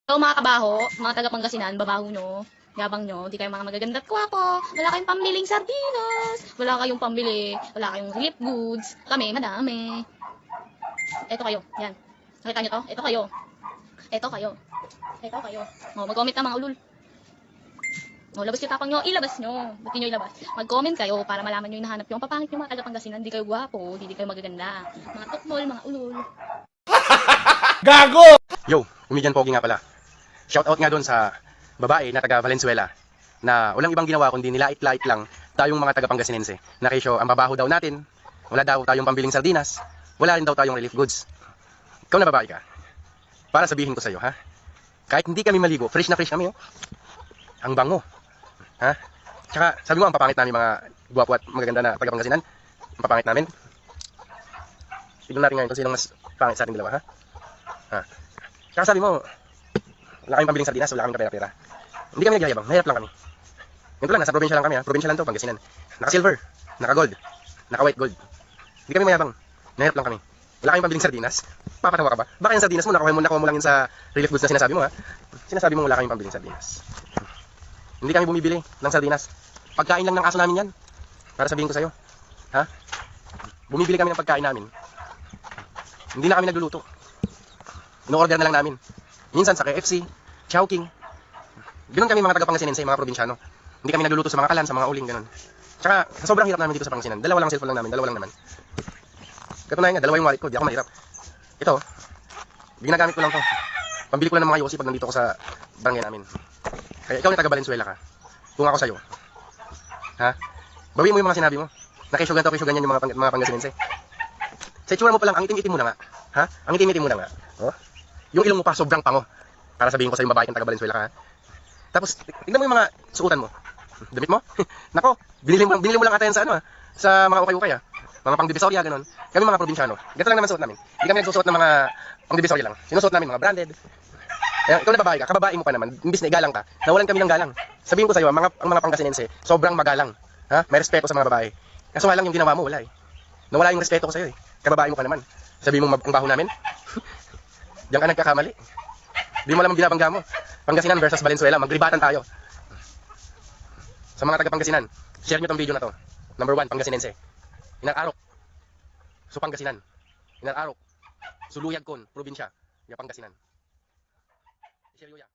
So mga kabaho, mga taga Pangasinan, babaho nyo, yabang nyo, di kayo mga magaganda at kwapo, wala kayong pambiling sardinas, wala kayong pambili, wala kayong relief goods, kami madami. Eto kayo, yan. Nakita nyo to? Eto kayo. Eto kayo. Eto kayo. O, mag-comment na mga ulul. O, labas yung tapang nyo, ilabas nyo. Ba't nyo ilabas? Mag-comment kayo para malaman nyo yung nahanap yung papangit yung mga taga Pangasinan, di kayo gwapo, di kayo magaganda. Mga tukmol, mga ulul. Gago! Yo, Comedian Pogi nga pala. Shoutout nga doon sa babae na taga Valenzuela na walang ibang ginawa kundi nilait-lait lang tayong mga taga Pangasinense. Na kesyo, ang babaho daw natin, wala daw tayong pambiling sardinas, wala rin daw tayong relief goods. Ikaw na babae ka. Para sabihin ko sa iyo, ha? Kahit hindi kami maligo, fresh na fresh kami, oh. Ang bango. Ha? Tsaka, sabi mo, ang papangit namin mga guwapo at magaganda na taga Pangasinan. Ang papangit namin. Tignan natin ngayon kung sino mas pangit sa ating dalawa, ha? Ha? Tsaka sabi mo, wala kaming pambiling sardinas, wala kaming kapera-pera. Hindi kami nagyayabang, mahirap lang kami. Ganito lang, nasa probinsya lang kami, ha? Probinsya lang to, Pangasinan. Naka-silver, naka-gold, naka-white gold. Hindi kami mayabang, mahirap lang kami. Wala kaming pambiling sardinas. Papatawa ka ba? Baka yung sardinas mo, nakuha mo lang yun sa relief goods na sinasabi mo, ha? Sinasabi mo wala kaming pambiling sardinas. Hindi kami bumibili ng sardinas. Pagkain lang ng aso namin yan. Para sabihin ko sa'yo. Ha? Bumibili kami ng pagkain namin. Hindi na kami nagluluto. Ino-order na lang namin. Minsan sa KFC, Chowking. Ganun kami mga taga-Pangasinense, mga probinsyano. Hindi kami nagluluto sa mga kalan, sa mga uling, ganun. Tsaka, sa sobrang hirap namin dito sa Pangasinan, dalawa lang cellphone lang namin, dalawa lang naman. Katunayan nga, dalawa yung wallet ko, di ako mahirap. Ito, ginagamit ko lang to. Pambili ko lang ng mga yosi pag nandito ako sa barangay namin. Kaya ikaw na taga Valenzuela ka. Kung ako sa'yo, ha? Bawiin mo yung mga sinabi mo. Na kesyo ganito, kesyo ganyan yung mga Pangasinense. Sa itsura mo pa lang, ang itim-itim mo na nga. Ha? Ang itim-itim mo na nga. Oh? Yung ilong mo pa, sobrang pango. Para sabihin ko sa yung babae kang taga Valenzuela ka, ha? Tapos, tignan mo yung mga suotan mo. Damit mo? Nako, binili mo lang ata yan sa ano, ha? Sa mga ukay-ukay, ha? Mga pang-divisoria, ganun. Kami mga probinsyano. Ganito lang naman suot namin. Hindi kami nagsusuot ng mga pang-divisoria lang. Sinusuot namin mga branded. Kaya, ikaw na babae ka, kababae mo pa naman. Imbis na igalang ka, nawalan kami ng galang. Sabihin ko sa iyo, ang mga Pangasinense, sobrang magalang. Ha? May respeto sa mga babae. Kaso nga lang yung ginawa mo, wala eh. Nawala yung respeto ko sa iyo eh. Kababae mo ka naman. Sabihin mo ang baho namin. Diyan ka nagkakamali. Di mo alam ang binabangga mo. Pangasinan versus Valenzuela, maglibatan tayo. Sa mga taga Pangasinan, share nyo tong video na to. Number 1, Pangasinense. Inararok. So Pangasinan. Inararok. Suluyag kon, probinsya. Ya Pangasinan. Share nyo yan.